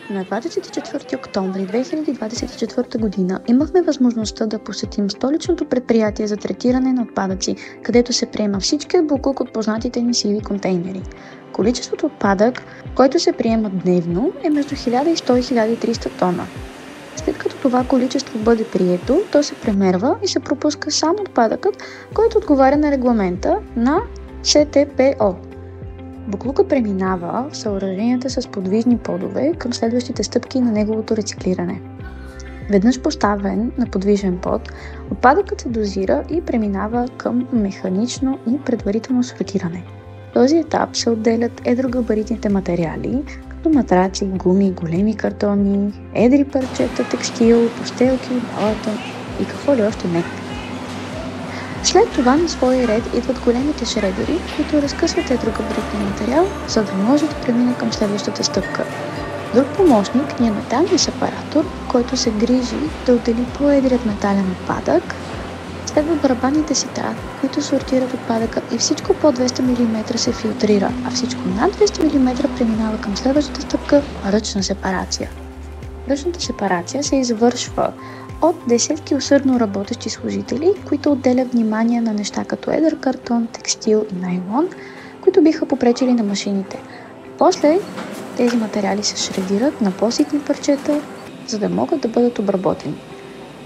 На 24 октомври 2024 година имахме възможността да посетим столичното предприятие за третиране на отпадъци, където се приема всичкият боклук от познатите ни сиви контейнери. Количеството отпадък, който се приема дневно, е между 1100 и 1300 тона. След като това количество бъде прието, то се премерва и се пропуска само отпадъкът, който отговаря на регламента на СТПО. Боклукът преминава в съоръженията с подвижни подове към следващите стъпки на неговото рециклиране. Веднъж поставен на подвижен под, отпадъкът се дозира и преминава към механично и предварително сортиране. В този етап се отделят едрогабаритните материали, като матраци, гуми, големи картони, едри парчета, текстил, постелки, балата и какво ли още не. След това на свой ред идват големите шредери, които разкъсват едрогабаритния материал, за да може да премине към следващата стъпка. Друг помощник ни е металният сепаратор, който се грижи да отдели по-едрият метален отпадък. Следват барабанните сита, които сортират отпадъка и всичко по 200 мм се филтрира, а всичко над 200 мм преминава към следващата стъпка – ръчна сепарация. Ръчната сепарация се извършва от десетки усърдно работещи служители, които отделят внимание на неща като едър картон, текстил и найлон, които биха попречили на машините. После тези материали се шредират на по-ситни парчета, за да могат да бъдат обработени.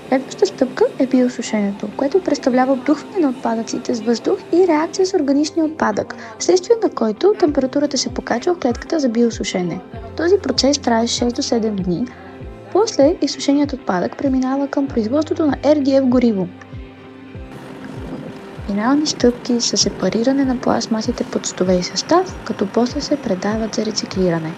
Следваща стъпка е биосушенето, което представлява обдухване на отпадъците с въздух и реакция с органичния отпадък, вследствие на който температурата се покачва в клетката за биосушене. Този процес трае 6 до 7 дни. После изсушеният отпадък преминава към производството на RDF гориво. Финални стъпки са сепариране на пластмасите под цветове и състав, като после се предават за рециклиране.